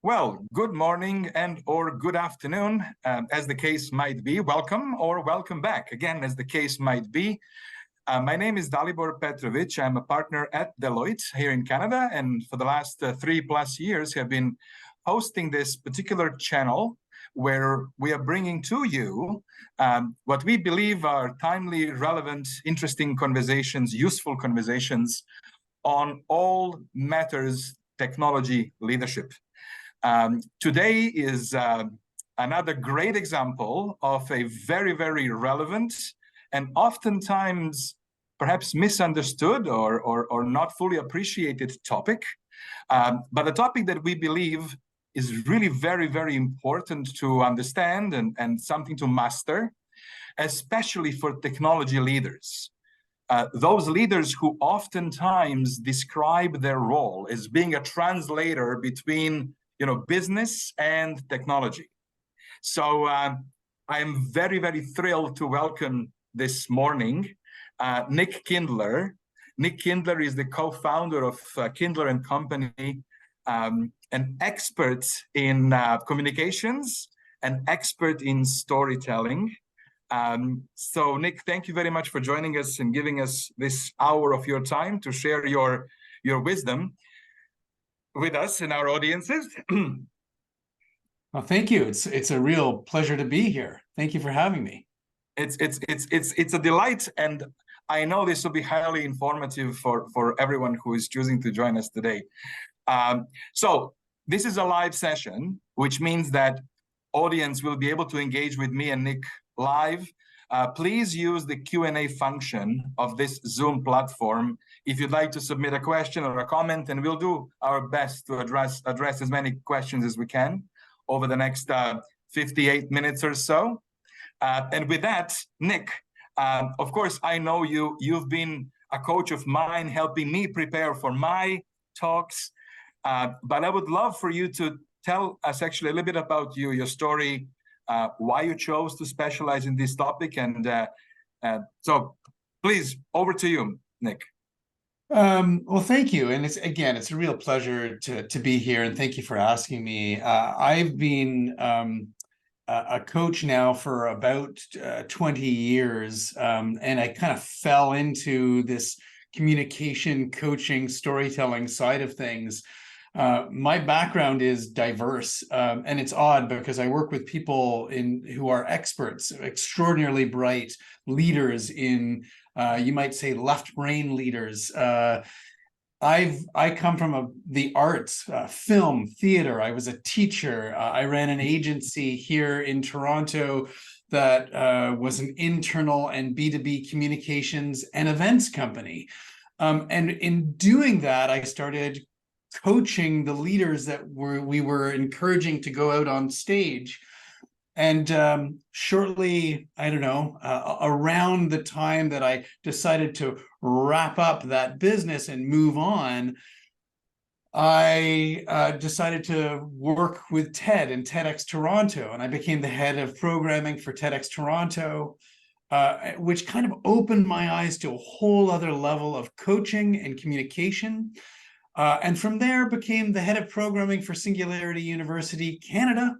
Well, good morning and or good afternoon, as the case might be. Welcome or welcome back, again, as the case might be. My name is Dalibor Petrovic. I'm a partner at Deloitte here in Canada, and for the last 3+ years have been hosting this particular channel where we are bringing to you what we believe are timely, relevant, interesting conversations, useful conversations on all matters technology leadership. Today is another great example of a very, very relevant and oftentimes perhaps misunderstood or not fully appreciated topic, but a topic that we believe is really very, very important to understand and something to master, especially for technology leaders. Those leaders who oftentimes describe their role as being a translator between business and technology. So I am very, very thrilled to welcome this morning Nick Kindler. Nick Kindler is the co-founder of Kindler and Company, an expert in communications, an expert in storytelling. So Nick, thank you very much for joining us and giving us this hour of your time to share your wisdom with us and our audiences. Well, thank you. It's a real pleasure to be here. Thank you for having me. It's a delight, and I know this will be highly informative for everyone who is choosing to join us today. So this is a live session, which means that audience will be able to engage with me and Nick live. Please use the Q&A function of this Zoom platform if you'd like to submit a question or a comment, and we'll do our best to address as many questions as we can over the next 58 minutes or so. And with that, Nick, of course, I know you've been a coach of mine, helping me prepare for my talks, but I would love for you to tell us actually a little bit about you, your story, why you chose to specialize in this topic. And so please, over to you, Nick. Well, thank you. And it's a real pleasure to be here. And thank you for asking me. I've been a coach now for about 20 years. And I kind of fell into this communication, coaching, storytelling side of things. My background is diverse, and it's odd because I work with people who are experts, extraordinarily bright leaders in, you might say, left brain leaders. I come from the arts, film, theater. I was a teacher. I ran an agency here in Toronto that was an internal and B2B communications and events company. And in doing that, I started coaching the leaders that we were encouraging to go out on stage. And shortly, I don't know, around the time that I decided to wrap up that business and move on, I decided to work with TED and TEDx Toronto, and I became the head of programming for TEDx Toronto, which kind of opened my eyes to a whole other level of coaching and communication. And from there became the head of programming for Singularity University Canada,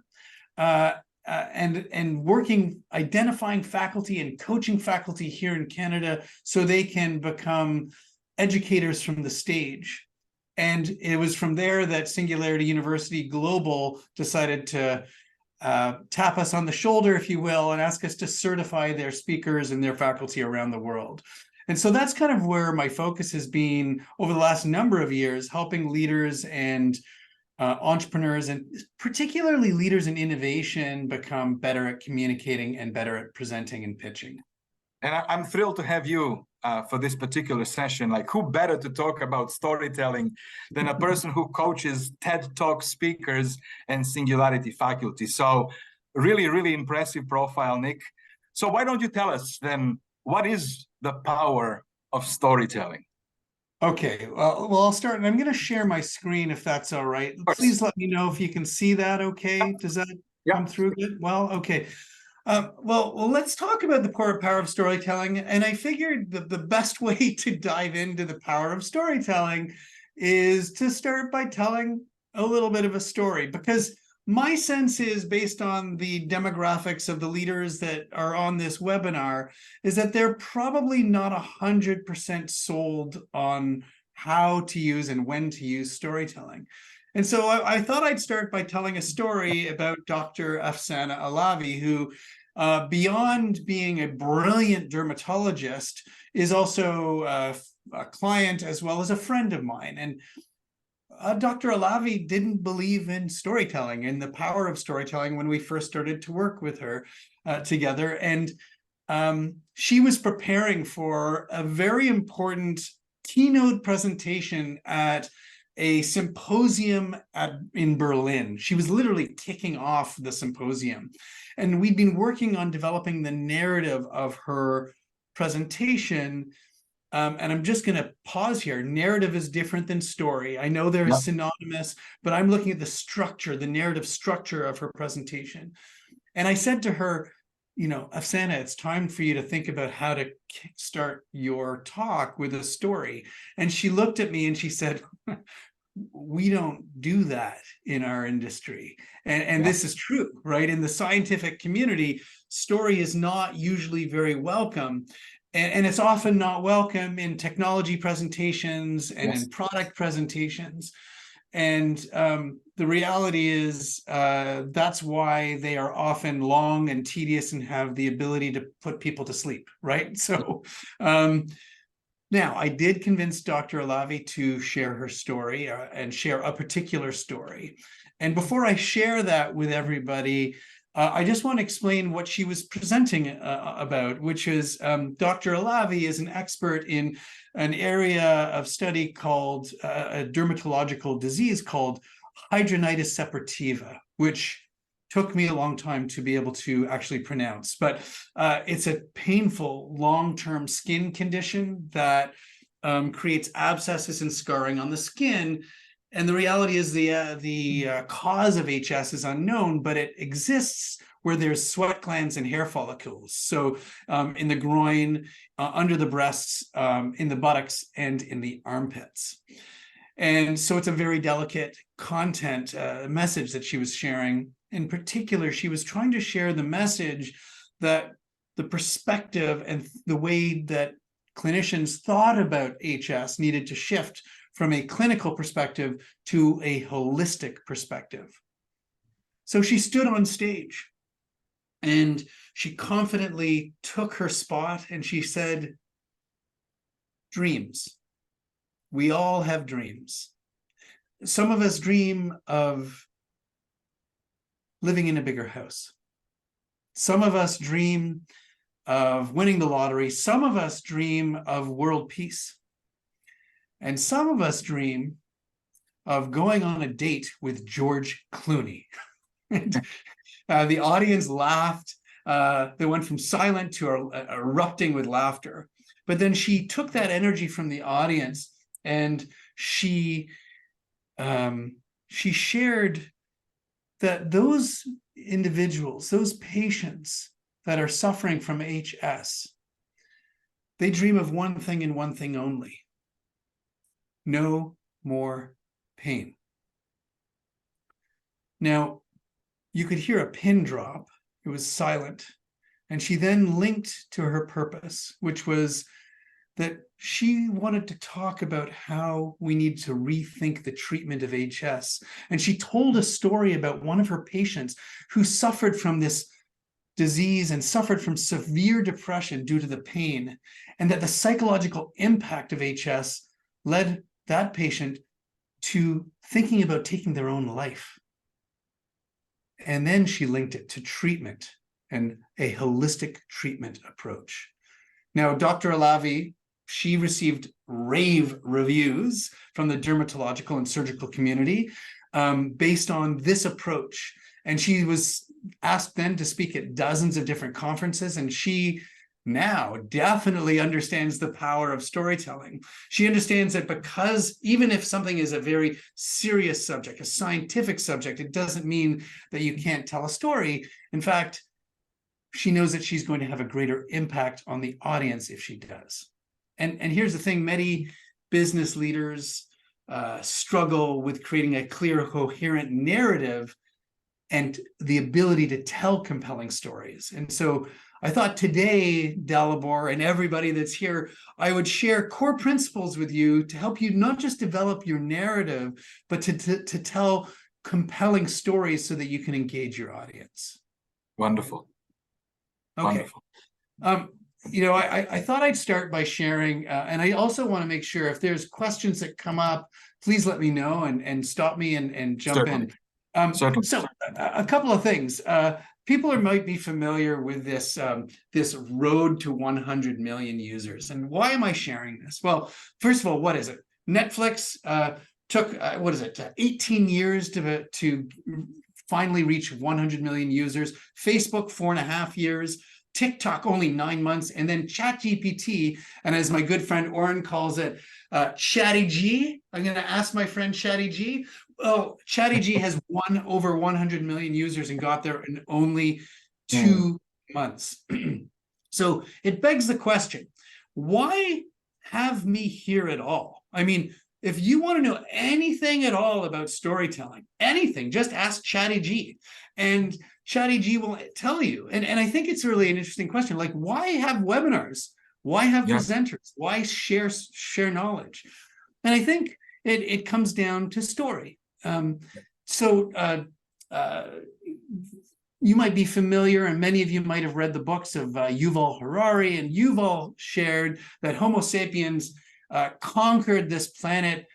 and working, identifying faculty and coaching faculty here in Canada so they can become educators from the stage. And it was from there that Singularity University Global decided to tap us on the shoulder, if you will, and ask us to certify their speakers and their faculty around the world. And so that's kind of where my focus has been over the last number of years, helping leaders and entrepreneurs, and particularly leaders in innovation, become better at communicating and better at presenting and pitching. And I'm thrilled to have you for this particular session. Like, who better to talk about storytelling than a person who coaches TED Talk speakers and Singularity faculty? So really, really impressive profile, Nick. So why don't you tell us then, what is the power of storytelling? Okay, well, I'll start, and I'm going to share my screen if that's all right. Please let me know if you can see that. Okay, does that come through good? Well, okay. Well, let's talk about the power of storytelling. And I figured that the best way to dive into the power of storytelling is to start by telling a little bit of a story, because my sense is, based on the demographics of the leaders that are on this webinar, is that they're probably not 100% sold on how to use and when to use storytelling. And so I thought I'd start by telling a story about Dr. Afsaneh Alavi, who, beyond being a brilliant dermatologist, is also a client as well as a friend of mine. And Dr. Alavi didn't believe in storytelling and the power of storytelling when we first started to work with her together. And she was preparing for a very important keynote presentation at a symposium in Berlin. She was literally kicking off the symposium. And we'd been working on developing the narrative of her presentation. And I'm just going to pause here. Narrative is different than story. I know they're synonymous, but I'm looking at the structure, the narrative structure of her presentation. And I said to her, Afsaneh, it's time for you to think about how to start your talk with a story. And she looked at me and she said, we don't do that in our industry. And this is true, right? In the scientific community, story is not usually very welcome. And it's often not welcome in technology presentations and in product presentations. And the reality is that's why they are often long and tedious and have the ability to put people to sleep, right? So now, I did convince Dr. Alavi to share her story and share a particular story. And before I share that with everybody, I just want to explain what she was presenting about, which is Dr. Alavi is an expert in an area of study called a dermatological disease called hidradenitis suppurativa, which took me a long time to be able to actually pronounce, but it's a painful long-term skin condition that creates abscesses and scarring on the skin. And the reality is the cause of HS is unknown, but it exists where there's sweat glands and hair follicles. So in the groin, under the breasts, in the buttocks, and in the armpits. And so it's a very delicate content message that she was sharing. In particular, she was trying to share the message that the perspective and the way that clinicians thought about HS needed to shift from a clinical perspective to a holistic perspective. So she stood on stage and she confidently took her spot and she said, dreams. We all have dreams. Some of us dream of living in a bigger house. Some of us dream of winning the lottery. Some of us dream of world peace. And some of us dream of going on a date with George Clooney. The audience laughed. They went from silent to erupting with laughter. But then she took that energy from the audience and she shared that those individuals, those patients that are suffering from HS, they dream of one thing and one thing only: no more pain. Now, you could hear a pin drop. It was silent. And she then linked to her purpose, which was that she wanted to talk about how we need to rethink the treatment of HS. And she told a story about one of her patients who suffered from this disease and suffered from severe depression due to the pain, and that the psychological impact of HS led that patient to thinking about taking their own life. And then she linked it to treatment and a holistic treatment approach. Now, Dr. Alavi, she received rave reviews from the dermatological and surgical community based on this approach. And she was asked then to speak at dozens of different conferences, and she now definitely understands the power of storytelling. She understands that because even if something is a very serious subject, a scientific subject, it doesn't mean that you can't tell a story. In fact, she knows that she's going to have a greater impact on the audience if she does. And here's the thing: many business leaders struggle with creating a clear, coherent narrative and the ability to tell compelling stories. And so I thought today, Dalibor, and everybody that's here, I would share core principles with you to help you not just develop your narrative, but to tell compelling stories so that you can engage your audience. Wonderful. Okay. Wonderful. I thought I'd start by sharing, and I also want to make sure if there's questions that come up, please let me know and stop me and jump Certainly. in. Certainly. So a couple of things. People might be familiar with this road to 100 million users. And why am I sharing this? Well, first of all, what is it? Netflix took, 18 years to finally reach 100 million users. Facebook, 4.5 years. TikTok, only 9 months. And then ChatGPT, and as my good friend Oren calls it, Chatty G. I'm going to ask my friend Chatty G. Oh, Chatty G has won over 100 million users and got there in only 2 months. So it begs the question, why have me here at all? I mean, if you want to know anything at all about storytelling, anything, just ask Chatty G. And Chatty G will tell you. And I think it's really an interesting question. Like, why have webinars? Why have presenters? Why share knowledge? And I think it comes down to story. You might be familiar, and many of you might have read the books of Yuval Harari, and Yuval shared that Homo sapiens conquered this planet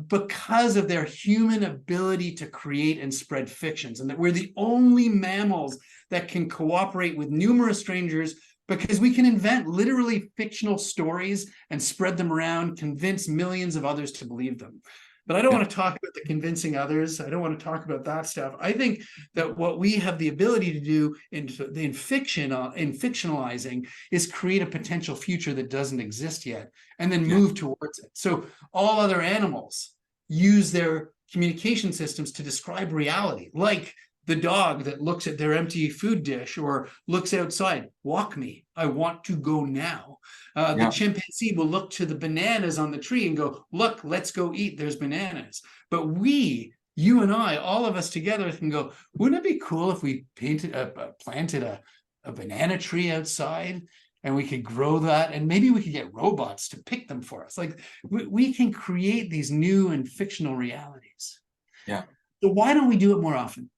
because of their human ability to create and spread fictions, and that we're the only mammals that can cooperate with numerous strangers because we can invent literally fictional stories and spread them around, convince millions of others to believe them. But I don't want to talk about the convincing others. I don't want to talk about that stuff. I think that what we have the ability to do in fictionalizing is create a potential future that doesn't exist yet, and then move towards it. So all other animals use their communication systems to describe reality, like the dog that looks at their empty food dish or looks outside. Walk me. I want to go now. The chimpanzee will look to the bananas on the tree and go, look, let's go eat. There's bananas. But you and I, all of us together can go, wouldn't it be cool if we planted a banana tree outside and we could grow that, and maybe we could get robots to pick them for us. Like we can create these new and fictional realities. Yeah. So why don't we do it more often?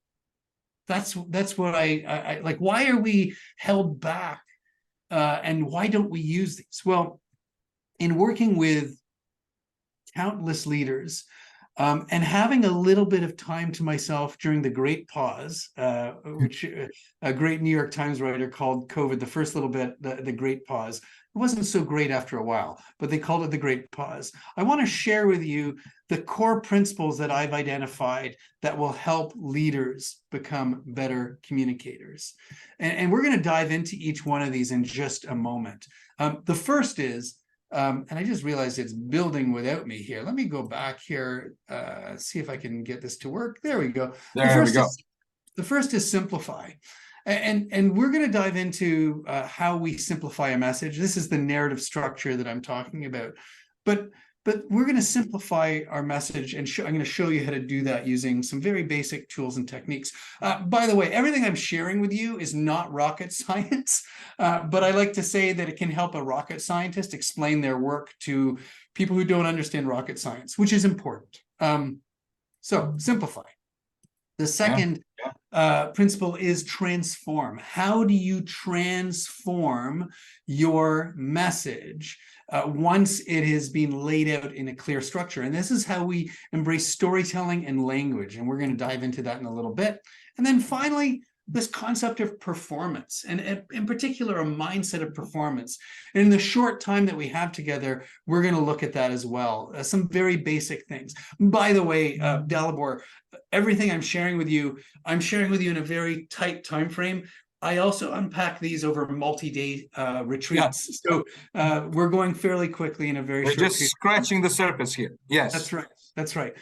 That's what I like. Why are we held back? And why don't we use these? Well, in working with countless leaders, and having a little bit of time to myself during the Great Pause, which a great New York Times writer called COVID, the first little bit, the Great Pause. It wasn't so great after a while, but they called it the Great Pause. I want to share with you the core principles that I've identified that will help leaders become better communicators. And we're going to dive into each one of these in just a moment. The first is, and I just realized it's building without me here. Let me go back here, see if I can get this to work. There we go. There we go. The first is simplify. And we're going to dive into how we simplify a message. This is the narrative structure that I'm talking about. But we're going to simplify our message, and I'm going to show you how to do that using some very basic tools and techniques. By the way, everything I'm sharing with you is not rocket science, but I like to say that it can help a rocket scientist explain their work to people who don't understand rocket science, which is important. So simplify. The second principle is transform. How do you transform your message once it has been laid out in a clear structure? And this is how we embrace storytelling and language. And we're going to dive into that in a little bit. And then finally, this concept of performance, and in particular, a mindset of performance. And in the short time that we have together, we're going to look at that as well. Some very basic things. By the way, Dalibor, everything I'm sharing with you in a very tight time frame. I also unpack these over multi-day retreats. So we're going fairly quickly in a very short period. We're just scratching the surface here. Yes. That's right. That's right.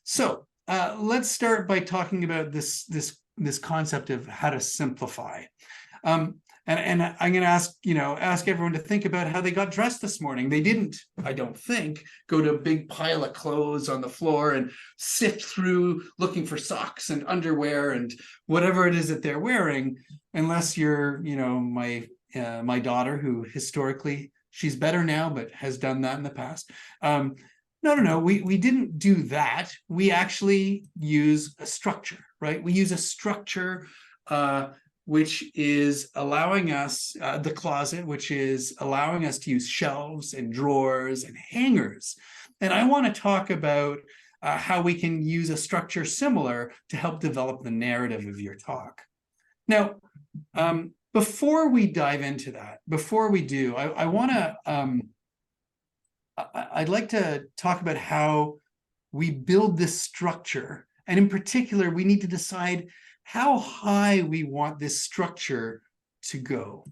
So let's start by talking about this concept of how to simplify. And I'm going to ask everyone to think about how they got dressed this morning. They didn't, I don't think, go to a big pile of clothes on the floor and sift through looking for socks and underwear and whatever it is that they're wearing, unless you're, my daughter, who historically, she's better now, but has done that in the past. No. We didn't do that. We actually use a structure, right? We use a structure, which is allowing us, the closet, which is allowing us to use shelves and drawers and hangers. And I want to talk about how we can use a structure similar to help develop the narrative of your talk. Now, before we dive into that, before we do, I'd like to talk about how we build this structure. And in particular, we need to decide how high we want this structure to go.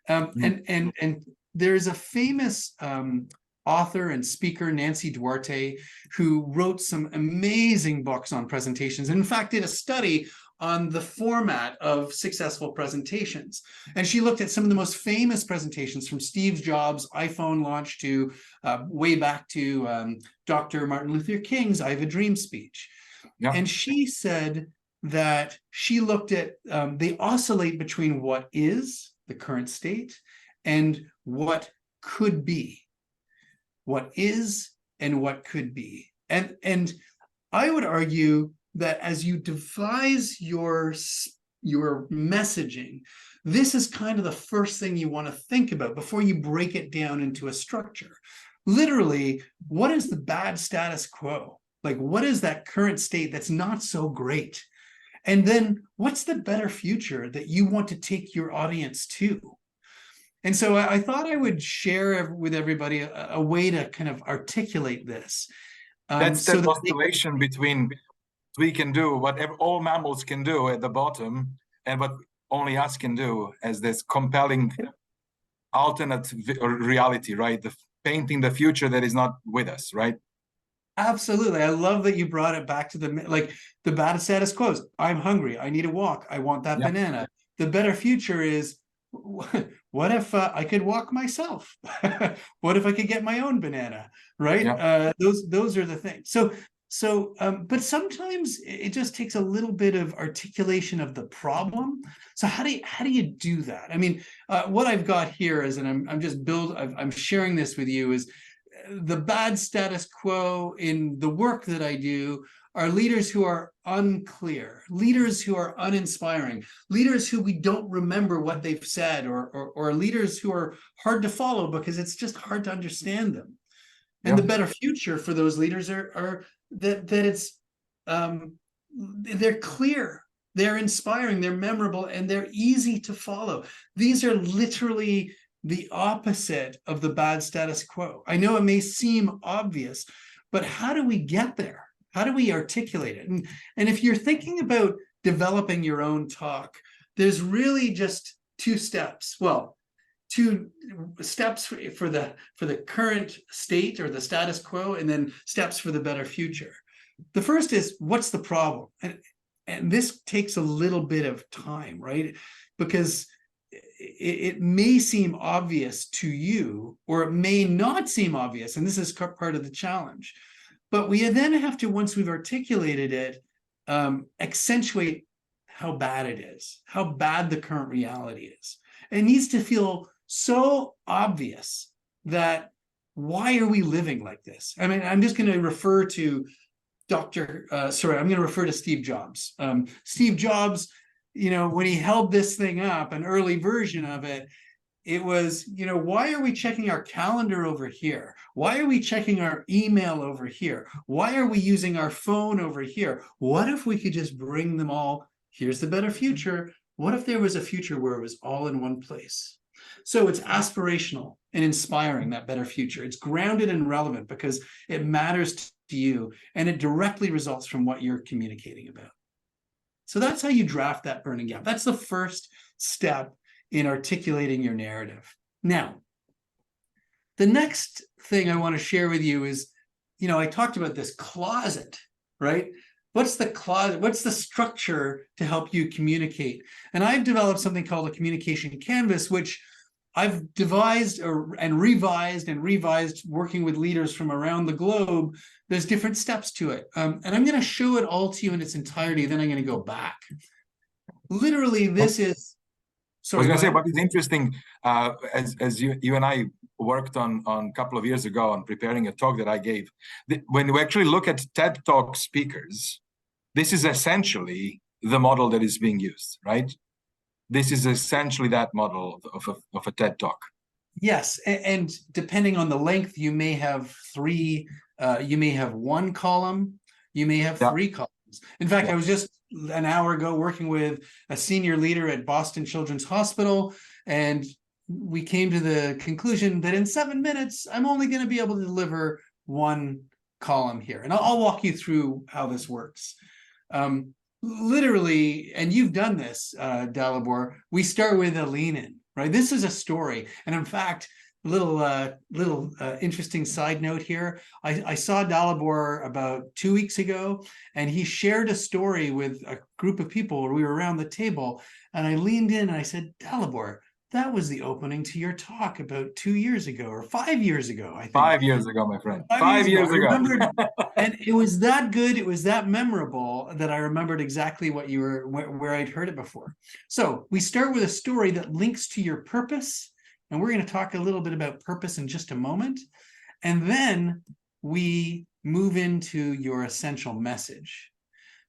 And there's a famous author and speaker, Nancy Duarte, who wrote some amazing books on presentations. And in fact, did a study on the format of successful presentations. And she looked at some of the most famous presentations, from Steve Jobs' iPhone launch to way back to Dr. Martin Luther King's I Have a Dream speech. Yeah. And she said that she looked at, they oscillate between what is the current state and what could be. What is and what could be. And I would argue that as you devise your messaging, this is kind of the first thing you want to think about before you break it down into a structure. Literally, what is the bad status quo? Like, what is that current state that's not so great? And then what's the better future that you want to take your audience to? And so I thought I would share with everybody a way to kind of articulate this. That's the oscillation between we can do whatever all mammals can do at the bottom and what only us can do as this compelling alternate reality, right? Painting the future that is not with us, right? Absolutely. I love that you brought it back to the bad status quo. I'm hungry. I need a walk. I want that banana. The better future is, what if I could walk myself? What if I could get my own banana, right? Yeah. Those are the things. So, but sometimes it just takes a little bit of articulation of the problem. So how do you do that? I mean, what I've got here is, and I'm sharing this with you, is the bad status quo in the work that I do are leaders who are unclear, leaders who are uninspiring, leaders who we don't remember what they've said, or leaders who are hard to follow because it's just hard to understand them. And the better future for those leaders are that it's they're clear, they're inspiring, they're memorable, and they're easy to follow. These are literally the opposite of the bad status quo. I know it may seem obvious, but how do we get there? How do we articulate it? And if you're thinking about developing your own talk, there's really just two steps. Well, two steps for the current state or the status quo, and then steps for the better future. The first is, what's the problem? And this takes a little bit of time, right? Because it may seem obvious to you, or it may not seem obvious, and this is part of the challenge. But we then have to, once we've articulated it, accentuate how bad it is, how bad the current reality is. It needs to feel so obvious that, why are we living like this? I mean, I'm just going to refer to I'm going to refer to Steve Jobs. Steve Jobs, when he held this thing up, an early version of it, it was, why are we checking our calendar over here? Why are we checking our email over here? Why are we using our phone over here? What if we could just bring them all? Here's the better future. What if there was a future where it was all in one place? So it's aspirational and inspiring, that better future. It's grounded and relevant because it matters to you, and it directly results from what you're communicating about. So that's how you draft that burning gap. That's the first step in articulating your narrative. Now, the next thing I want to share with you is, I talked about this closet, right? What's the clause? What's the structure to help you communicate? And I've developed something called a communication canvas, which I've devised and revised working with leaders from around the globe. There's different steps to it. And I'm going to show it all to you in its entirety. Then I'm going to go back. Literally, this is... I was Sorry, going go to say, ahead. what is interesting, as you and I worked on a couple of years ago on preparing a talk that I gave, when we actually look at TED Talk speakers, this is essentially the model that is being used, right? This is essentially that model of a TED Talk. Yes, and depending on the length, you may have three, you may have one column, you may have three columns. In fact, I was just an hour ago working with a senior leader at Boston Children's Hospital, and we came to the conclusion that in 7 minutes, I'm only going to be able to deliver one column here. And I'll walk you through how this works. Literally, and you've done this, Dalibor, we start with a lean in, right? This is a story. And in fact, little interesting side note here. I saw Dalibor about 2 weeks ago, and he shared a story with a group of people. We were around the table, and I leaned in and I said, Dalibor, that was the opening to your talk about 2 years ago or 5 years ago, I think. 5 years ago, my friend. 5 years ago. I remembered, and it was that good, it was that memorable that I remembered exactly what you were, where I'd heard it before. So we start with a story that links to your purpose. And we're going to talk a little bit about purpose in just a moment. And then we move into your essential message.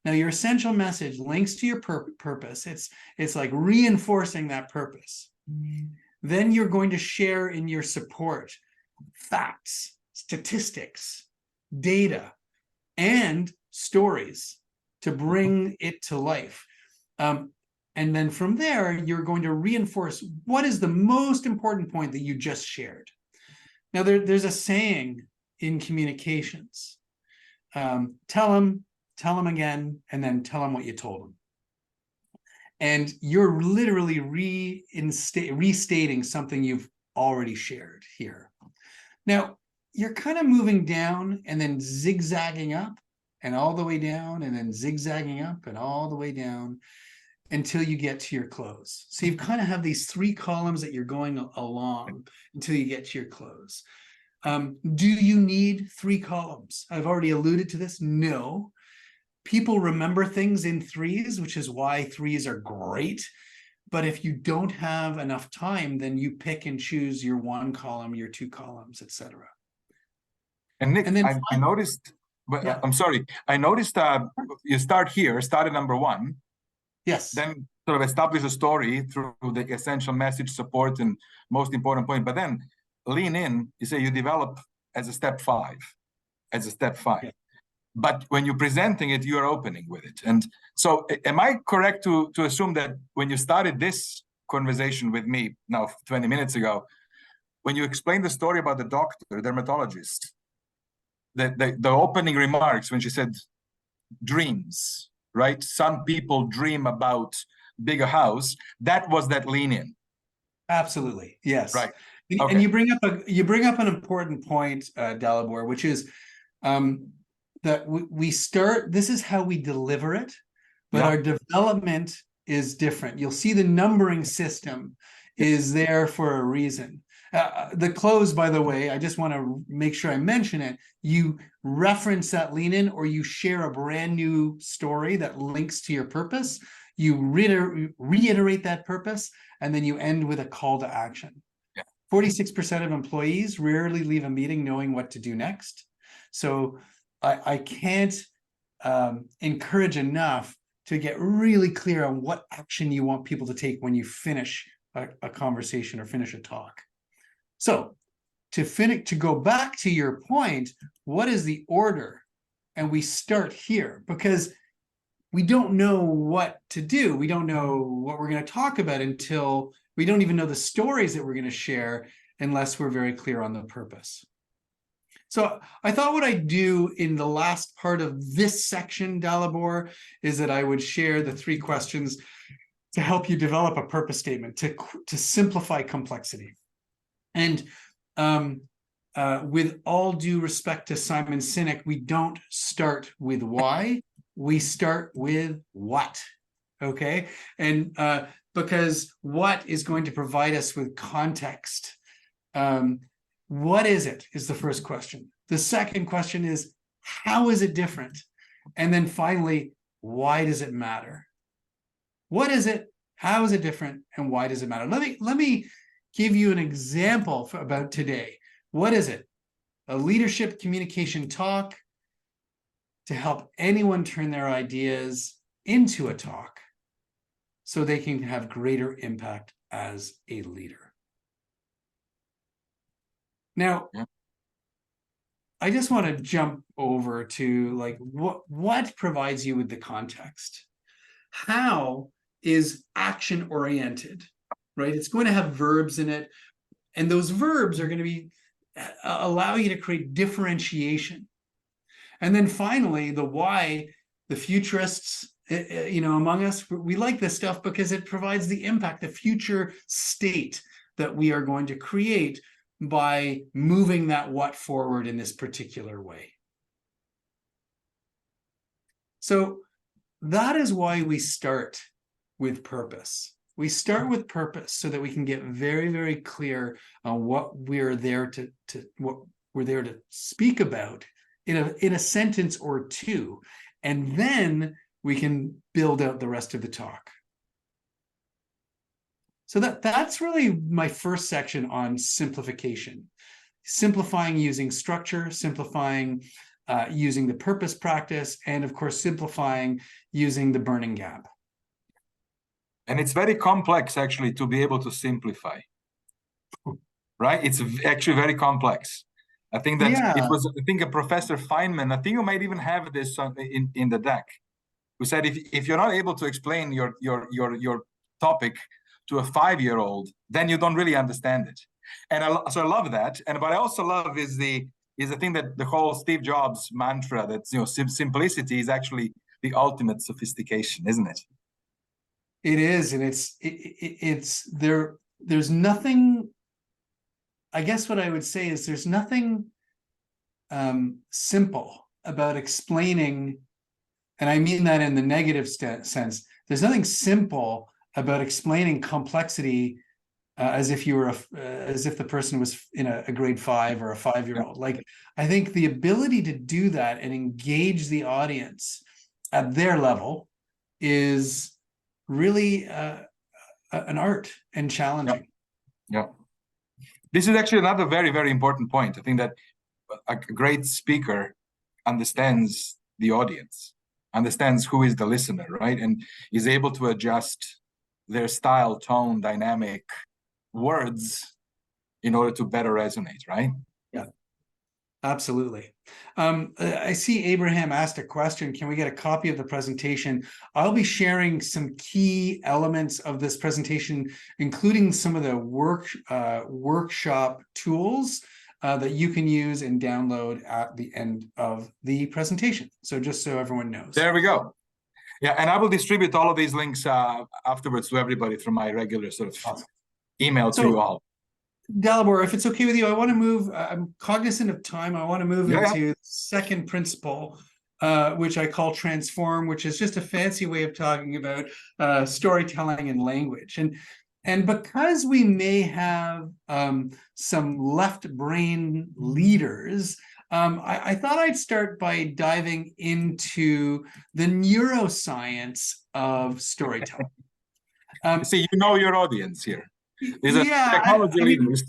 Now, your essential message links to your purpose. It's like reinforcing that purpose. Then you're going to share in your support facts, statistics, data, and stories to bring it to life. And then from there, you're going to reinforce what is the most important point that you just shared. Now, there's a saying in communications. Tell them again, and then tell them what you told them. And you're literally restating something you've already shared here. Now, you're kind of moving down and then zigzagging up and all the way down and then zigzagging up and all the way down until you get to your close. So you kind of have these 3 columns that you're going along until you get to your close. Do you need 3 columns? I've already alluded to this. No. People remember things in 3s, which is why 3s are great. But if you don't have enough time, then you pick and choose your 1 column, your 2 columns, etc. And Nick, I noticed, but yeah. I'm sorry, I noticed you start at number 1. Yes. Then sort of establish a story through the essential message, support, and most important point. But then lean in, you say you develop as a step 5. Yeah. But when you're presenting it, you're opening with it. And so am I correct to assume that when you started this conversation with me now 20 minutes ago, when you explained the story about the doctor, dermatologist, the opening remarks when she said dreams, right? Some people dream about bigger house. That was that lean in. Absolutely, yes. Right. Okay. And you bring up an important point, Dalibor, which is that we start. This is how we deliver it, but our development is different. You'll see the numbering system is there for a reason. The close, by the way, I just want to make sure I mention it. You reference that lean in, or you share a brand new story that links to your purpose. You reiterate that purpose, and then you end with a call to action. 46% of employees rarely leave a meeting knowing what to do next. So I can't encourage enough to get really clear on what action you want people to take when you finish a conversation or finish a talk. So to go back to your point, what is the order? And we start here because we don't know what to do. We don't know what we're going to talk about until we don't even know the stories that we're going to share unless we're very clear on the purpose. So I thought what I'd do in the last part of this section, Dalibor, is that I would share the 3 questions to help you develop a purpose statement, to simplify complexity. And with all due respect to Simon Sinek, we don't start with why, we start with what, okay? And because what is going to provide us with context. What is it is the first question. The second question is, how is it different? And then finally, why does it matter? What is it? How is it different? And why does it matter? Let me give you an example about today. What is it? A leadership communication talk to help anyone turn their ideas into a talk so they can have greater impact as a leader. Now, I just want to jump over to like what provides you with the context. How is action oriented, right? It's going to have verbs in it, and those verbs are going to be allow you to create differentiation. And then finally, the why, the futurists, among us, we like this stuff because it provides the impact, the future state that we are going to create by moving that what forward in this particular way. So that is why we start with purpose. We start with purpose so that we can get very, very clear on what we're there to speak about in a sentence or two, and then we can build out the rest of the talk. So that's really my first section on simplification. Simplifying using structure, simplifying using the purpose practice, and of course, simplifying using the burning gap. And it's very complex, actually, to be able to simplify, right? It's actually very complex. I think that it was, I think a Professor Feynman, I think you might even have this in the deck, who said if you're not able to explain your topic to a 5-year-old, then you don't really understand it. And so I love that. And what I also love is the thing that the whole Steve Jobs mantra that simplicity is actually the ultimate sophistication, isn't it? It is, and it's there. There's nothing. I guess what I would say is there's nothing simple about explaining, and I mean that in the negative sense. There's nothing simple about explaining complexity as if you were as if the person was in a grade 5 or a 5-year-old. Like, I think the ability to do that and engage the audience at their level is really an art and challenging. Yeah. This is actually another very, very important point. I think that a great speaker understands the audience, understands who is the listener, right? And is able to adjust their style, tone, dynamic, words in order to better resonate, right? Yeah, absolutely. I see Abraham asked a question. Can we get a copy of the presentation? I'll be sharing some key elements of this presentation, including some of the workshop tools that you can use and download at the end of the presentation. So just so everyone knows. There we go. Yeah, and I will distribute all of these links afterwards to everybody through my regular sort of email to you all. Dalibor, if it's okay with you, I want to move, I'm cognizant of time. I want to move into the second principle, which I call transform, which is just a fancy way of talking about storytelling and language. And because we may have some left brain leaders, I thought I'd start by diving into the neuroscience of storytelling. See, you know your audience here. These are technology leaders.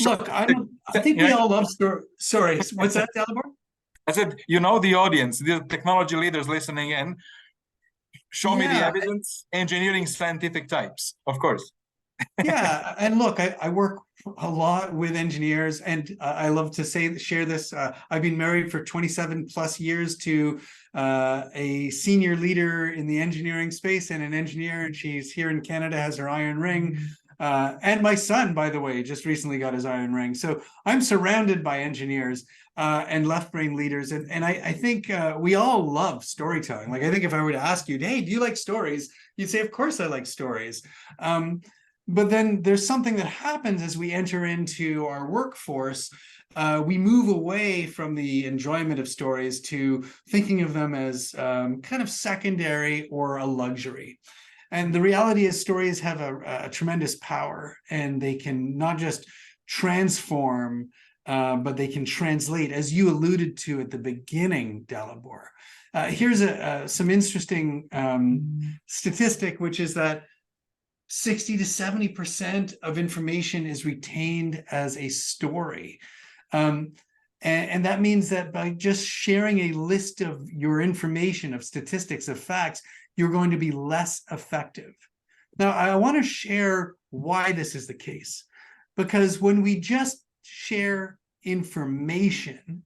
Look, I think we all love story. Sorry, what's that, Dalibor? I said, you know the audience, the technology leaders listening in. Show me the evidence, engineering scientific types, of course. Yeah, and look, I work a lot with engineers, and I love to share this. I've been married for 27 plus years to a senior leader in the engineering space and an engineer, and she's here in Canada, has her iron ring. And my son, by the way, just recently got his iron ring. So I'm surrounded by engineers and left brain leaders. And I think we all love storytelling. Like, I think if I were to ask you, hey, do you like stories? You'd say, of course I like stories. But then there's something that happens as we enter into our workforce we move away from the enjoyment of stories to thinking of them as kind of secondary or a luxury. And the reality is stories have a tremendous power, and they can not just transform, but they can translate, as you alluded to at the beginning, Dalibor. Here's some interesting statistic, which is that 60 to 70% of information is retained as a story. And that means that by just sharing a list of your information, of statistics, of facts, you're going to be less effective. Now, I want to share why this is the case. Because when we just share information,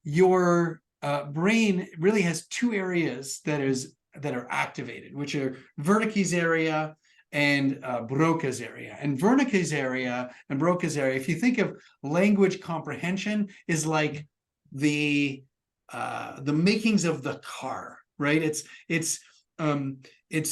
your brain really has two areas that are activated, which are Wernicke's area and Broca's area. And Wernicke's area and Broca's area, if you think of language comprehension, is like the makings of the car, right? It's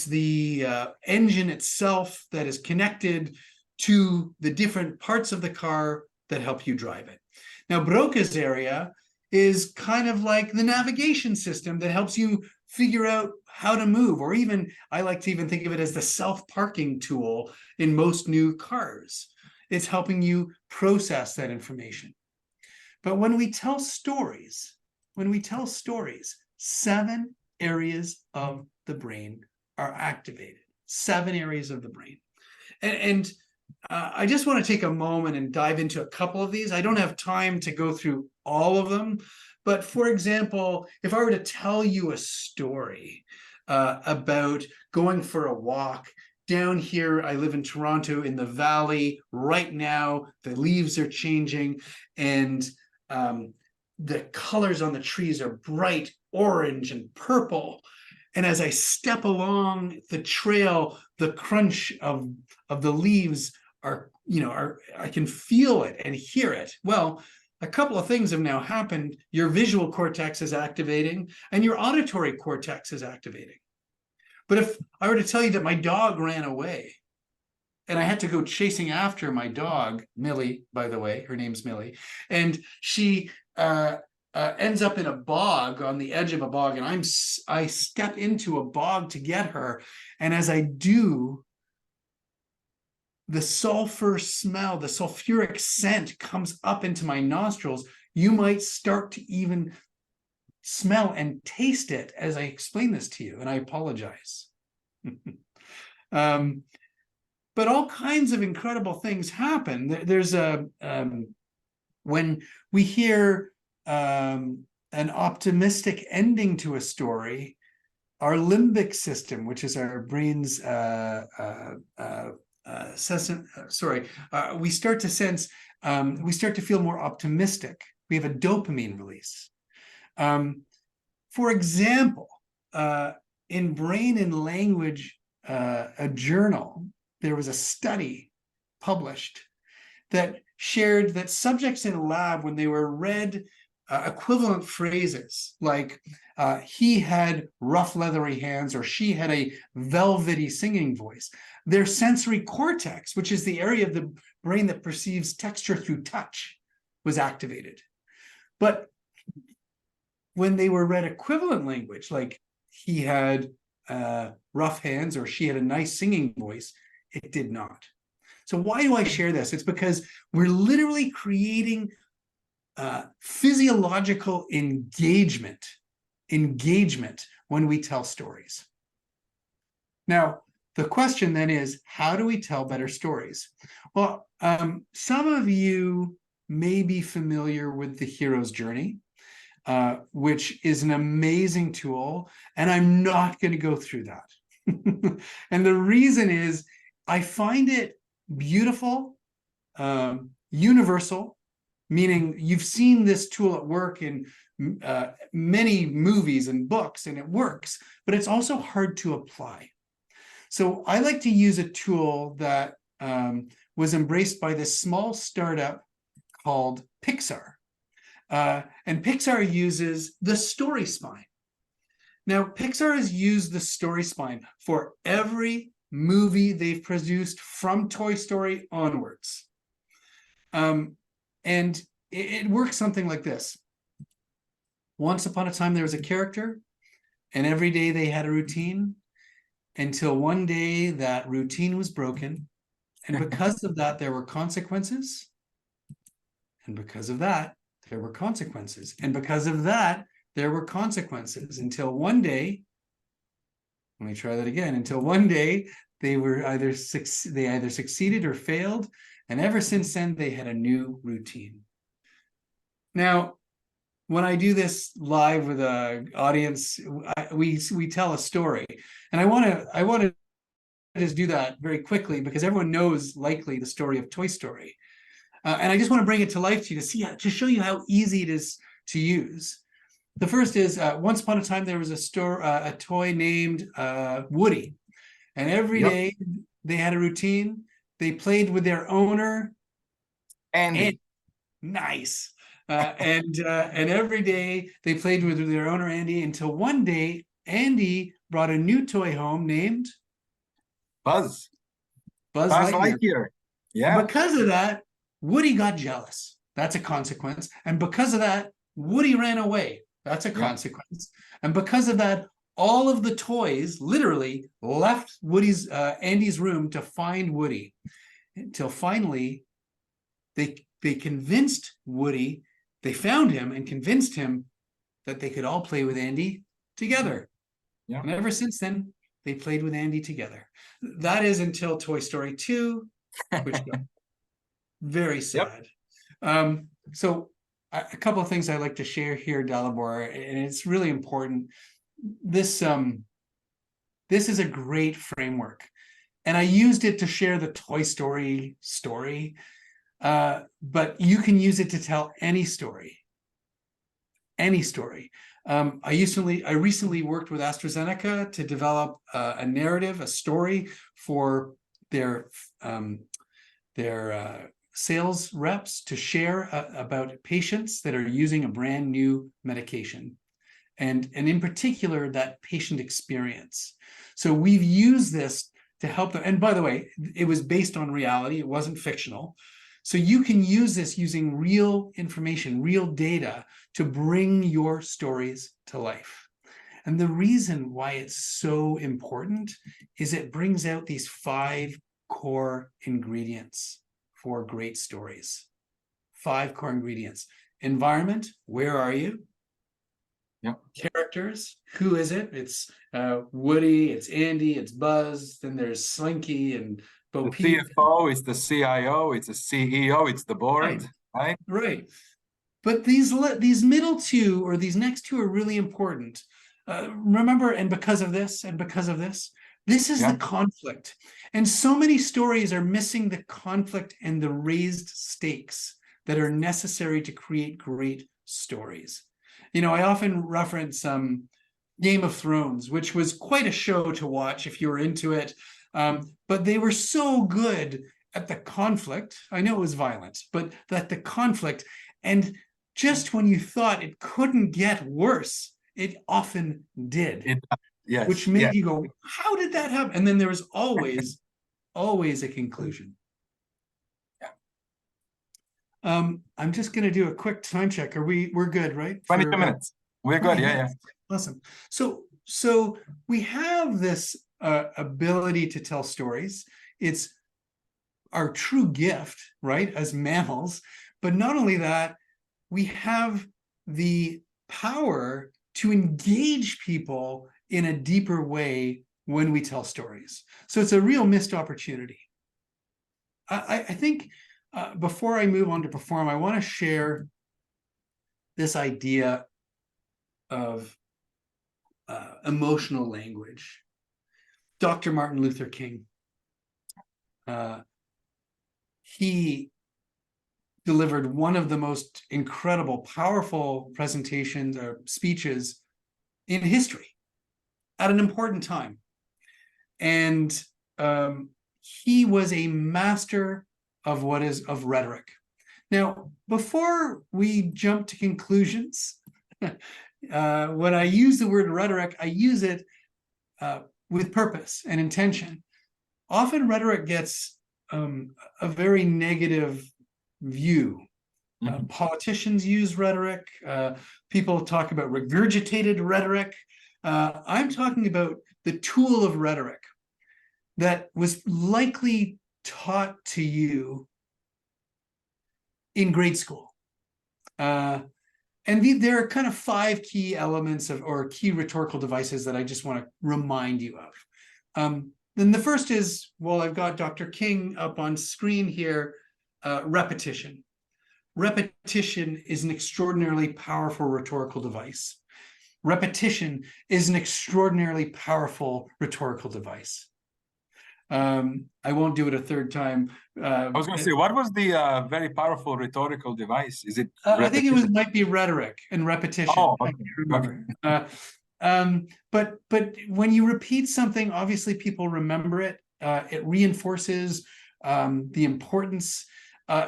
the engine itself that is connected to the different parts of the car that help you drive it. Now, Broca's area is kind of like the navigation system that helps you figure out how to move, or even, I like to even think of it as the self-parking tool in most new cars. It's helping you process that information. But when we tell stories, 7 areas of the brain are activated. 7 areas of the brain. And I just want to take a moment and dive into a couple of these. I don't have time to go through all of them. But for example, if I were to tell you a story about going for a walk down here, I live in Toronto in the valley right now, the leaves are changing, and the colors on the trees are bright orange and purple. And as I step along the trail, the crunch of the leaves I can feel it and hear it. Well, a couple of things have now happened. Your visual cortex is activating and your auditory cortex is activating. But if I were to tell you that my dog ran away and I had to go chasing after my dog, Millie, by the way, her name's Millie, and she ends up in a bog, on the edge of a bog, and I step into a bog to get her. And as I do, the sulfur smell, the sulfuric scent comes up into my nostrils. You might start to even smell and taste it as I explain this to you, and I apologize. But all kinds of incredible things happen. There's when we hear an optimistic ending to a story, our limbic system, which is our brain's we start to sense, we start to feel more optimistic. We have a dopamine release. For example, in Brain and Language, a journal, there was a study published that shared that subjects in a lab, when they were read equivalent phrases like he had rough leathery hands or she had a velvety singing voice, their sensory cortex, which is the area of the brain that perceives texture through touch, was activated. But when they were read equivalent language, like he had rough hands or she had a nice singing voice, it did not. So why do I share this? It's because we're literally creating physiological engagement when we tell stories. Now, the question then is, how do we tell better stories? Well, some of you may be familiar with the hero's journey, which is an amazing tool, and I'm not going to go through that. And the reason is, I find it beautiful, universal, meaning you've seen this tool at work in many movies and books, and it works, but it's also hard to apply. So I like to use a tool that was embraced by this small startup called Pixar. And Pixar uses the story spine. Now, Pixar has used the story spine for every movie they've produced from Toy Story onwards. And it works something like this. Once upon a time, there was a character, and every day they had a routine until one day that routine was broken. And because of that, there were consequences. And because of that, there were consequences. And because of that, there were consequences until one day, let me try that again, until one day they either succeeded or failed. And ever since then, they had a new routine. Now, when I do this live with an audience, we tell a story. And I want to just do that very quickly because everyone knows likely the story of Toy Story. And I just want to bring it to life to you to show you how easy it is to use. The first is once upon a time there was a toy named Woody, and every day they had a routine. They played with their owner, Andy. Nice. And every day they played with their owner Andy until one day Andy brought a new toy home named Buzz Lightyear. Lightyear. Yeah. Because of that, Woody got jealous. That's a consequence. And because of that, Woody ran away. That's a consequence. And because of that, all of the toys literally left Andy's room to find Woody until finally they convinced Woody, they found him and convinced him that they could all play with Andy together. Yeah. And ever since then, they played with Andy together. That is until Toy Story 2, which got very sad. So a couple of things I'd like to share here, Dalibor, and it's really important. This is a great framework. And I used it to share the Toy Story story, but you can use it to tell any story. Any story. I recently worked with AstraZeneca to develop a narrative, a story for their sales reps to share about patients that are using a brand new medication, and in particular that patient experience. So we've used this to help them. And by the way, it was based on reality. It wasn't fictional. So you can use this using real information, real data to bring your stories to life. And the reason why it's so important is it brings out these 5 core ingredients for great stories. 5 core ingredients. Environment, where are you? Yep. Characters, who is it? It's Woody, it's Andy, it's Buzz, then there's Slinky and Bo Peep. The CFO, it's the CIO, it's the CEO, it's the board, right? Right. But these middle 2 or these next 2 are really important. Remember, and because of this, this is the conflict. And so many stories are missing the conflict and the raised stakes that are necessary to create great stories. You know, I often reference Game of Thrones, which was quite a show to watch if you were into it. But they were so good at the conflict. I know it was violent, but that the conflict, and just when you thought it couldn't get worse, it often did. Yes. Which made you go, how did that happen? And then there was always a conclusion. I'm just going to do a quick time check. We're good, right? 22 minutes. We're good. Yeah. Awesome. So we have this ability to tell stories. It's our true gift, right, as mammals. But not only that, we have the power to engage people in a deeper way when we tell stories. So it's a real missed opportunity. I think before I move on to perform, I want to share this idea of emotional language. Dr. Martin Luther King, he delivered one of the most incredible, powerful presentations or speeches in history at an important time. And he was a master of rhetoric. Now, before we jump to conclusions, when I use the word rhetoric, I use it with purpose and intention. Often rhetoric gets a very negative view. Politicians use rhetoric. People talk about regurgitated rhetoric. I'm talking about the tool of rhetoric that was likely taught to you in grade school. And there are kind of 5 key elements or key rhetorical devices that I just want to remind you of. Then the first is, well, I've got Dr. King up on screen here, repetition. Repetition is an extraordinarily powerful rhetorical device. Repetition is an extraordinarily powerful rhetorical device. I won't do it a third time. I was going to say, what was the very powerful rhetorical device? Is it? I think it might be rhetoric and repetition. Oh, okay. I can't remember. But when you repeat something, obviously people remember it. It reinforces the importance.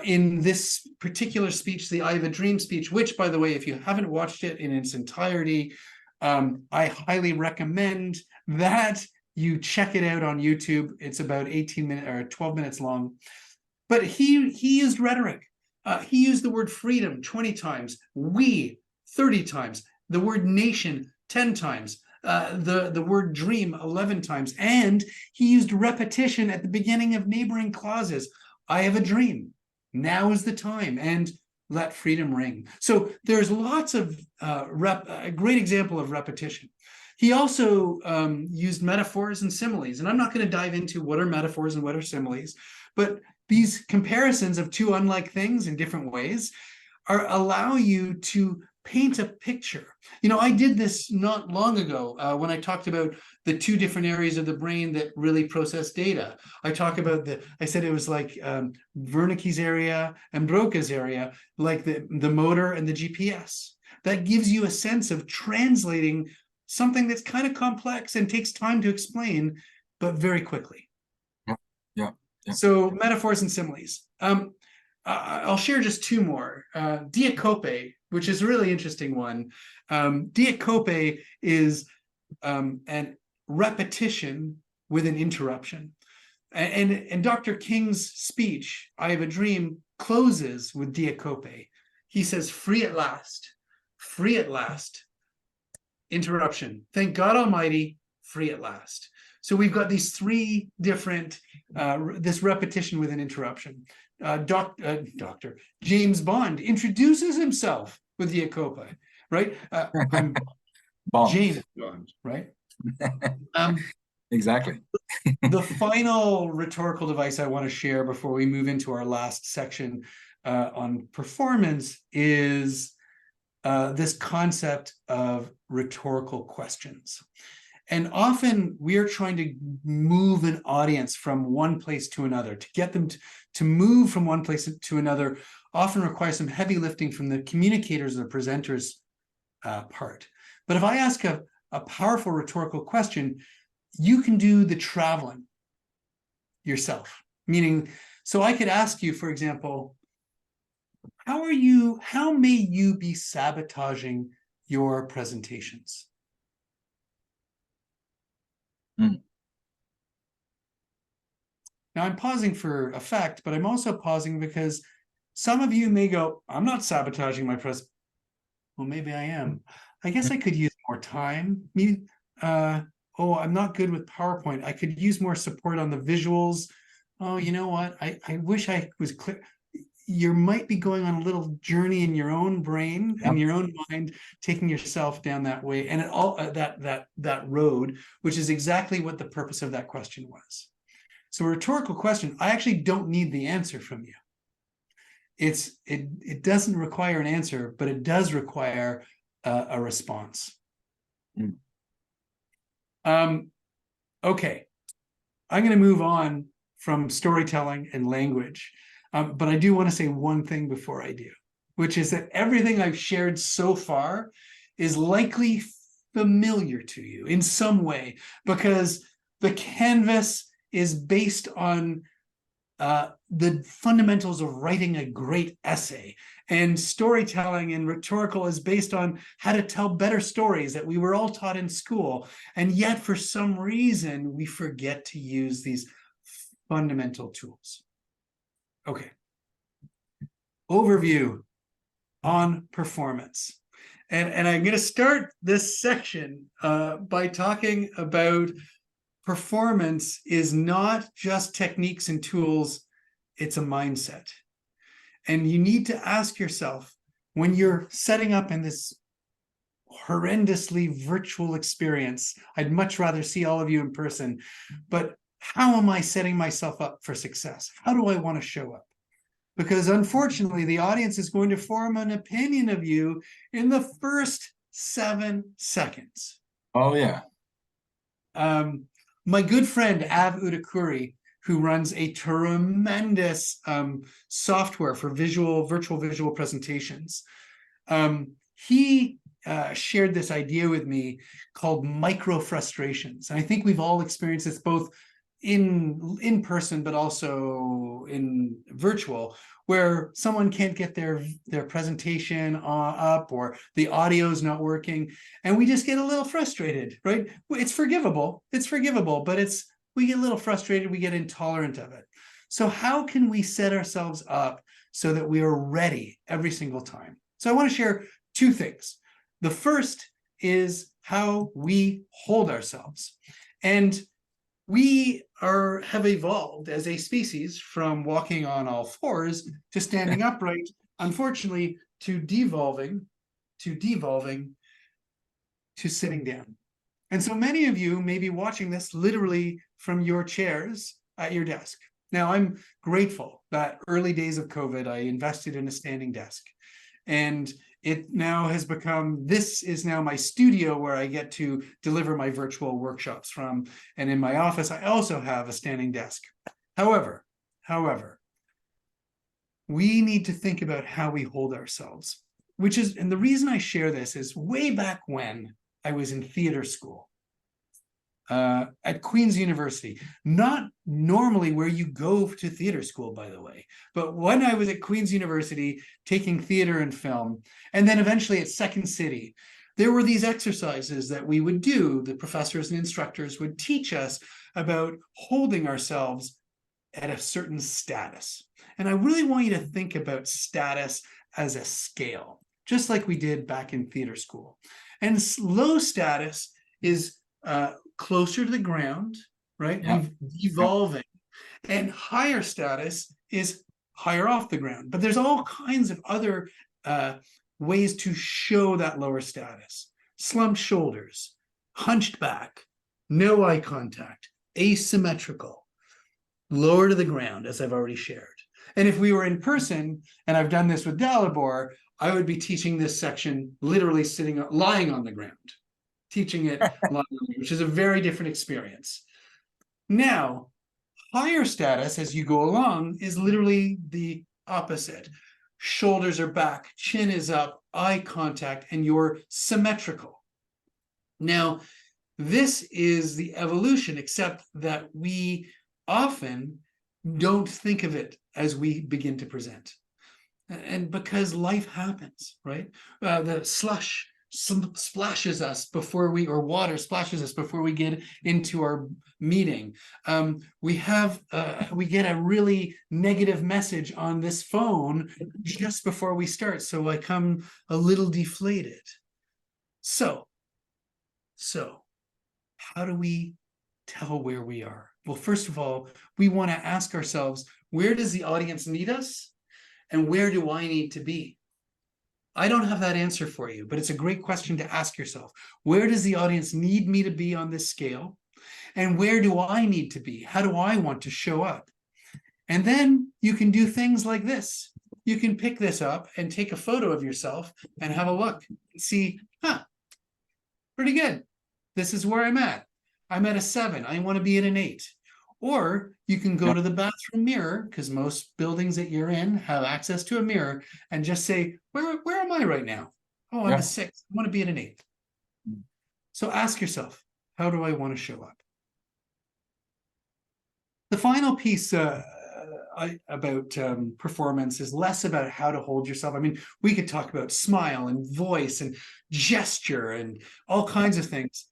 In this particular speech, the I Have a Dream speech, which, by the way, if you haven't watched it in its entirety, I highly recommend that you check it out on YouTube. It's about 18 minutes or 12 minutes long. But he used rhetoric. He used the word freedom 20 times, we 30 times, the word nation 10 times, the word dream 11 times, and he used repetition at the beginning of neighboring clauses. I have a dream. Now is the time, and let freedom ring. So there's lots of a great example of repetition. He also used metaphors and similes, and I'm not going to dive into what are metaphors and what are similes, but these comparisons of two unlike things in different ways allow you to paint a picture. You know, I did this not long ago when I talked about the 2 different areas of the brain that really process data. I said it was like Wernicke's area and Broca's area, like the motor and the GPS. That gives you a sense of translating something that's kind of complex and takes time to explain, but very quickly. Yeah. So metaphors and similes. I'll share just 2 more. Diacope, which is a really interesting one. Diacope is an repetition with an interruption. And Dr. King's speech, I Have a Dream, closes with Diacope. He says, free at last, interruption. Thank God Almighty, free at last. So we've got these 3 different, this repetition with an interruption. Dr. James Bond introduces himself with Diacope, right? I'm Bond. James Bond, right? Exactly. The final rhetorical device I want to share before we move into our last section on performance is this concept of rhetorical questions. And often we are trying to move an audience from one place to another. To get them to move from one place to another often requires some heavy lifting from the communicators or the presenters part. But if I ask a powerful rhetorical question, you can do the traveling yourself. Meaning, so I could ask you, for example, how may you be sabotaging your presentations? Now I'm pausing for effect, but I'm also pausing because some of you may go, I'm not sabotaging my press. Well, maybe I am. I guess I could use more time. Maybe, oh, I'm not good with PowerPoint. I could use more support on the visuals. Oh, you know what? I wish I was clear. You might be going on a little journey in your own brain and your own mind, taking yourself down that way and that road, which is exactly what the purpose of that question was. So a rhetorical question, I actually don't need the answer from you. It doesn't require an answer, but it does require a response. Okay, I'm going to move on from storytelling and language. But I do want to say one thing before I do, which is that everything I've shared so far is likely familiar to you in some way, because the canvas is based on the fundamentals of writing a great essay, and storytelling and rhetorical is based on how to tell better stories that we were all taught in school. And yet, for some reason, we forget to use these fundamental tools. Okay. overview on performance. And I'm going to start this section by talking about performance is not just techniques and tools, it's a mindset. And you need to ask yourself, when you're setting up in this horrendously virtual experience, I'd much rather see all of you in person, but how am I setting myself up for success? How do I want to show up? Because unfortunately, the audience is going to form an opinion of you in the first 7 seconds. Oh, yeah. My good friend, Av Udakuri, who runs a tremendous software for virtual visual presentations, he shared this idea with me called micro frustrations. And I think we've all experienced this both in person, but also in virtual, where someone can't get their presentation up, or the audio is not working, and we just get a little frustrated, right? It's forgivable, but we get a little frustrated, we get intolerant of it. So how can we set ourselves up so that we are ready every single time? So I want to share 2 things. The first is how we hold ourselves. And we have evolved as a species from walking on all fours to standing upright, unfortunately, to devolving to sitting down. And so many of you may be watching this literally from your chairs at your desk. Now, I'm grateful that early days of COVID, I invested in a standing desk. And it now has become, this is now my studio where I get to deliver my virtual workshops from. And in my office, I also have a standing desk. However, we need to think about how we hold ourselves, and the reason I share this is way back when I was in theater school at Queen's University, not normally where you go to theater school, by the way, but when I was at Queen's University taking theater and film, and then eventually at Second City, there were these exercises that we would do. The professors and instructors would teach us about holding ourselves at a certain status. And I really want you to think about status as a scale, just like we did back in theater school. And low status is closer to the ground, right? Yeah. And evolving. And higher status is higher off the ground. But there's all kinds of other ways to show that lower status. Slumped shoulders, hunched back, no eye contact, asymmetrical, lower to the ground, as I've already shared. And if we were in person, and I've done this with Dalibor, I would be teaching this section literally lying on the ground, teaching it lying, which is a very different experience. Now, higher status as you go along is literally the opposite. Shoulders are back, chin is up, eye contact, and you're symmetrical. Now, this is the evolution, except that we often don't think of it as we begin to present. And because life happens, right? The slush splashes us before water splashes us before we get into our meeting. We get a really negative message on this phone just before we start, so I come a little deflated. So how do we tell where we are? Well, first of all, we want to ask ourselves, where does the audience need us? And where do I need to be? I don't have that answer for you, but it's a great question to ask yourself. Where does the audience need me to be on this scale? And where do I need to be? How do I want to show up? And then you can do things like this. You can pick this up and take a photo of yourself and have a look and see, pretty good. This is where I'm at. I'm at a 7. I want to be at an 8. Or you can go to the bathroom mirror, because most buildings that you're in have access to a mirror, and just say, where am I right now? Oh, I'm a 6. I want to be at an 8. So ask yourself, how do I want to show up? The final piece about performance is less about how to hold yourself. I mean, we could talk about smile and voice and gesture and all kinds of things.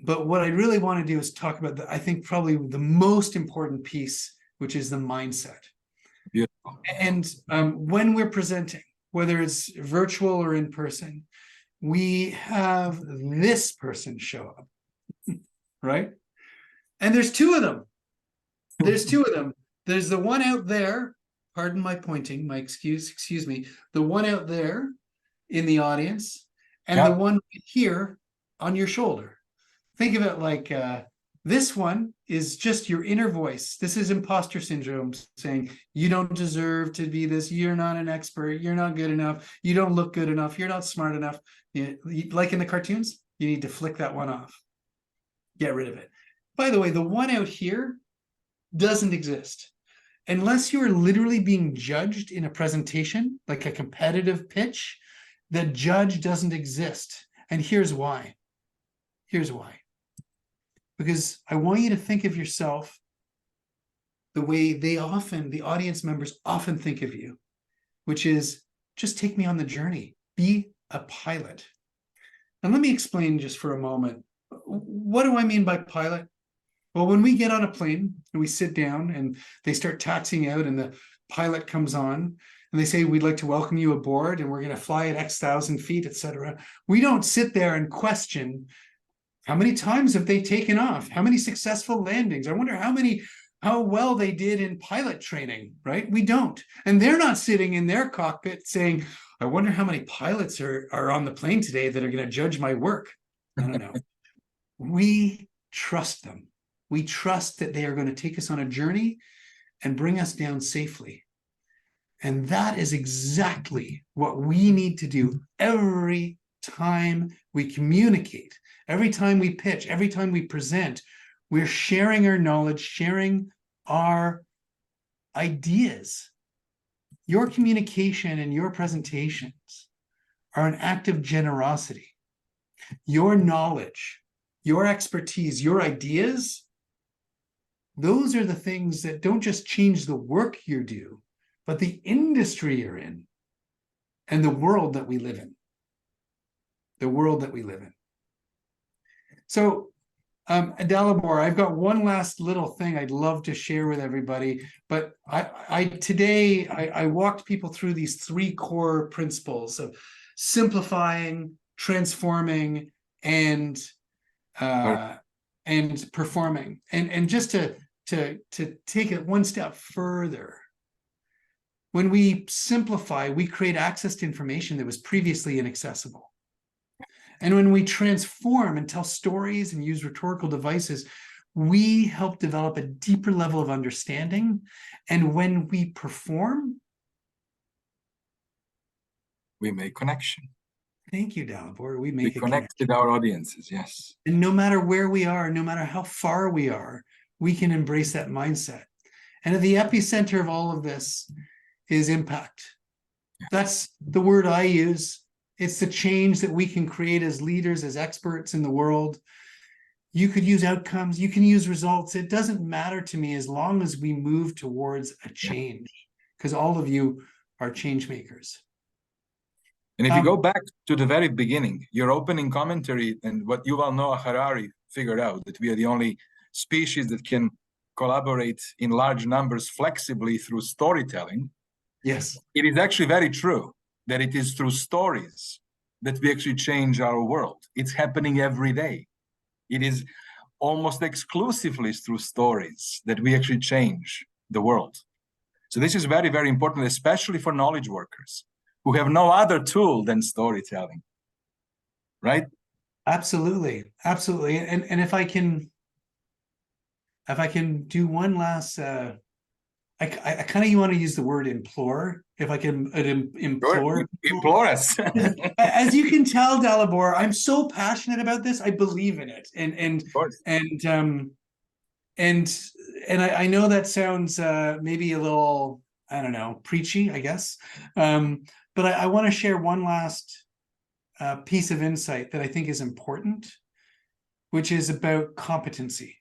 But what I really want to do is talk about I think probably the most important piece, which is the mindset. Yeah. And when we're presenting, whether it's virtual or in person, we have this person show up, right? And there's two of them. There's two of them. There's the one out there, pardon my pointing, my excuse me, the one out there in the audience, and the one here on your shoulder. Think of it like this one is just your inner voice. This is imposter syndrome saying, you don't deserve to be this. You're not an expert. You're not good enough. You don't look good enough. You're not smart enough. Like in the cartoons, you need to flick that one off. Get rid of it. By the way, the one out here doesn't exist. Unless you are literally being judged in a presentation, like a competitive pitch, the judge doesn't exist. And here's why. Here's why. Because I want you to think of yourself the way the audience members often think of you, which is just take me on the journey, be a pilot. And let me explain just for a moment. What do I mean by pilot? Well, when we get on a plane and we sit down and they start taxiing out and the pilot comes on and they say, we'd like to welcome you aboard and we're going to fly at X thousand feet, etc. We don't sit there and question, how many times have they taken off? How many successful landings? I wonder how well they did in pilot training, right? We don't. And they're not sitting in their cockpit saying, I wonder how many pilots are on the plane today that are going to judge my work. No. We trust them. We trust that they are going to take us on a journey and bring us down safely. And that is exactly what we need to do every time we communicate. Every time we pitch, every time we present, we're sharing our knowledge, sharing our ideas. Your communication and your presentations are an act of generosity. Your knowledge, your expertise, your ideas, those are the things that don't just change the work you do, but the industry you're in and the world that we live in. The world that we live in. So, Dalibor, I've got one last little thing I'd love to share with everybody, but today I walked people through these three core principles of simplifying, transforming, and performing. And just to take it one step further, when we simplify, we create access to information that was previously inaccessible. And when we transform and tell stories and use rhetorical devices, we help develop a deeper level of understanding. And when we perform, we make connection. Thank you, Dalibor. We connect with our audiences, yes. And no matter where we are, no matter how far we are, we can embrace that mindset. And at the epicenter of all of this is impact. Yeah. That's the word I use. It's the change that we can create as leaders, as experts in the world. You could use outcomes, you can use results. It doesn't matter to me as long as we move towards a change, because all of you are change makers. And if you go back to the very beginning, your opening commentary and what Yuval Noah Harari figured out, that we are the only species that can collaborate in large numbers flexibly through storytelling. Yes. It is actually very true that it is through stories that we actually change our world. It's happening every day. It is almost exclusively through stories that we actually change the world. So this is very, very important, especially for knowledge workers who have no other tool than storytelling, right? Absolutely, absolutely. And if I can do one last, I kind of want to use the word implore. If I can implore. Sure. Implore us. As you can tell, Dalibor, I'm so passionate about this. I believe in it, and I know that sounds maybe a little, I don't know, preachy, I guess. But I want to share one last piece of insight that I think is important, which is about competency.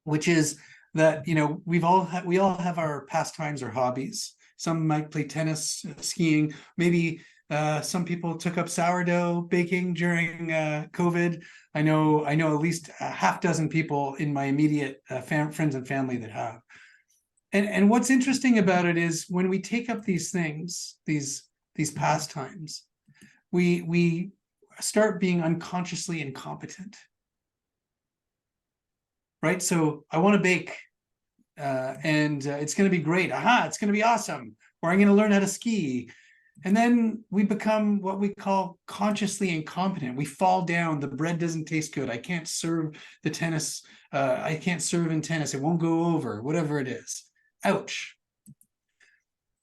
Which is that, you know, we all have our pastimes or hobbies. Some might play tennis, skiing. Maybe some people took up sourdough baking during COVID. I know at least a half dozen people in my immediate friends and family that have. And what's interesting about it is when we take up these things, these pastimes, we start being unconsciously incompetent, right? So I want to bake, and it's going to be great. Aha, it's going to be awesome. Or I'm going to learn how to ski. And then we become what we call consciously incompetent. We fall down. The bread doesn't taste good. I can't serve the tennis. I can't serve in tennis. It won't go over, whatever it is. Ouch.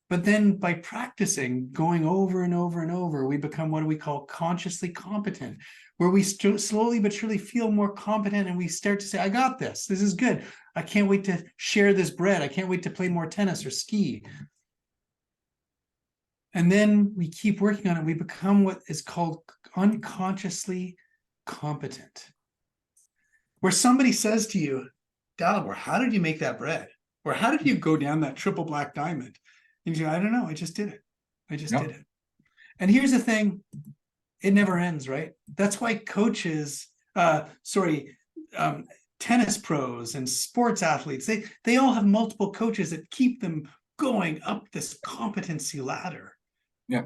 But then by practicing, going over and over and over, we become what we call consciously competent, where we slowly but surely feel more competent, and we start to say, I got this. This is good. I can't wait to share this bread. I can't wait to play more tennis or ski. And then we keep working on it. We become what is called unconsciously competent, where somebody says to you, Dalibor, how did you make that bread? Or how did you go down that triple black diamond? And you go, I don't know. I just did it. I just did it. And here's the thing. It never ends, right? That's why coaches, tennis pros and sports athletes, they all have multiple coaches that keep them going up this competency ladder. Yeah.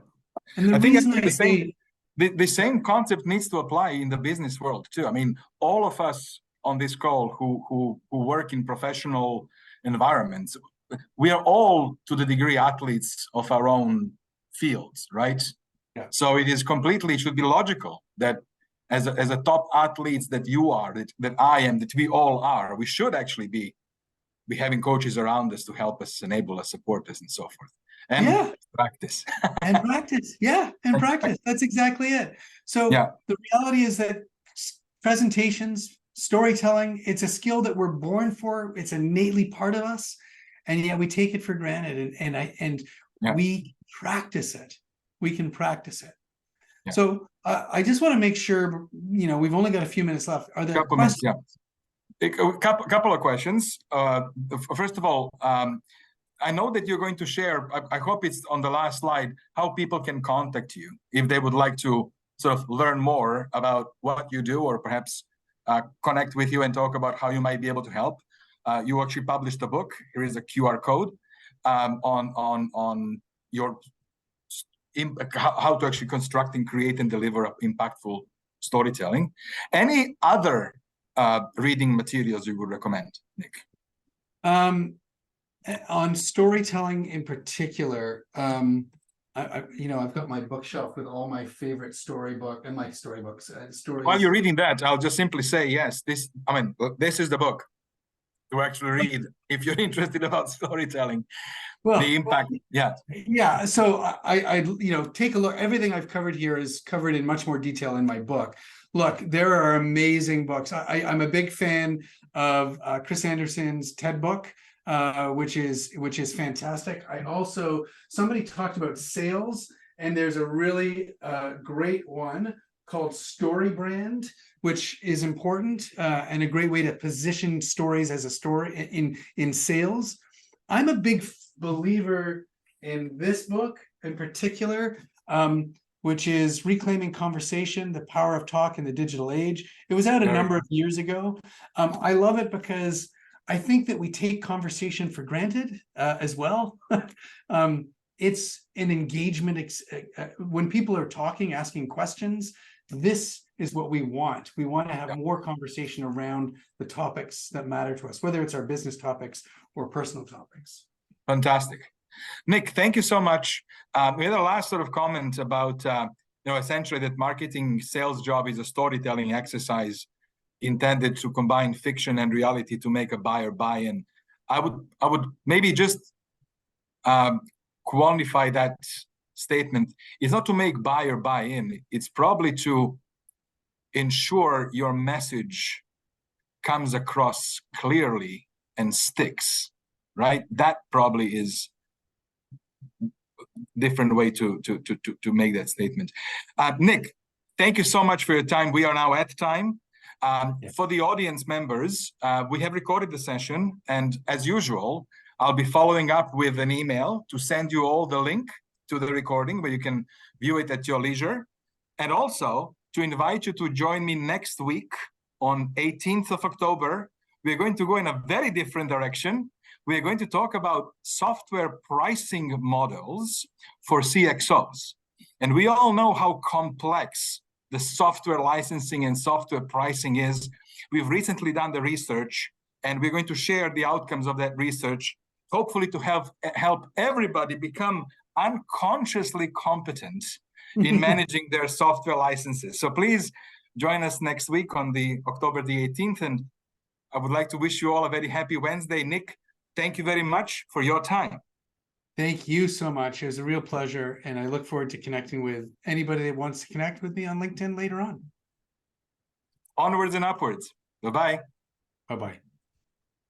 And the reason I say the same concept needs to apply in the business world too. I mean, all of us on this call who work in professional environments, we are all to the degree athletes of our own fields, right? Yeah. So it should be logical that as a top athletes that you are, that I am, that we all are, we should actually be having coaches around us to help us, enable us, support us, and so forth. And practice. And practice. Yeah, and practice. That's exactly it. So the reality is that presentations, storytelling, it's a skill that we're born for. It's innately part of us. And yet we take it for granted. And we practice it. We can practice it. Yeah. So I just want to make sure, we've only got a few minutes left. Are there questions? A couple of questions. First of all, I know that you're going to share, I hope it's on the last slide, how people can contact you if they would like to sort of learn more about what you do, or perhaps connect with you and talk about how you might be able to help. You actually published a book. Here is a QR code on your how to actually construct and create and deliver impactful storytelling. Any other reading materials you would recommend, Nick? On storytelling in particular, I've got my bookshelf with all my favorite storybooks. While you're reading that, I'll just simply say, yes, this is the book to actually read if you're interested about storytelling. Well, the impact, yeah. So I take a look. Everything I've covered here is covered in much more detail in my book. Look, there are amazing books. I'm a big fan of Chris Anderson's TED book, which is fantastic. Somebody talked about sales, and there's a really great one called Story Brand, which is important and a great way to position stories as a story in sales. I'm a big believer in this book in particular, which is Reclaiming Conversation, The Power of Talk in the Digital Age. It was out a number of years ago. I love it because I think that we take conversation for granted as well. It's an engagement. When people are talking, asking questions, this is what we want. We want to have more conversation around the topics that matter to us, whether it's our business topics or personal topics. Fantastic. Nick, thank you so much. We had a last sort of comment about, essentially that marketing sales job is a storytelling exercise intended to combine fiction and reality to make a buyer buy in. I would maybe just quantify that statement. It's not to make buyer buy in. It's probably to ensure your message comes across clearly and sticks, right? That probably is different way to make that statement. Nick, thank you so much for your time. We are now at time. For the audience members, we have recorded the session, and as usual, I'll be following up with an email to send you all the link to the recording where you can view it at your leisure, and also to invite you to join me next week on 18th of October. We're going to go in a very different direction. we are going to talk about software pricing models for CXOs. And we all know how complex the software licensing and software pricing is. We've recently done the research, and we're going to share the outcomes of that research, hopefully to help everybody become unconsciously competent in managing their software licenses. So please join us next week on the October the 18th. And I would like to wish you all a very happy Wednesday. Nick, thank you very much for your time. Thank you so much. It was a real pleasure. And I look forward to connecting with anybody that wants to connect with me on LinkedIn later on. Onwards and upwards. Bye-bye. Bye-bye.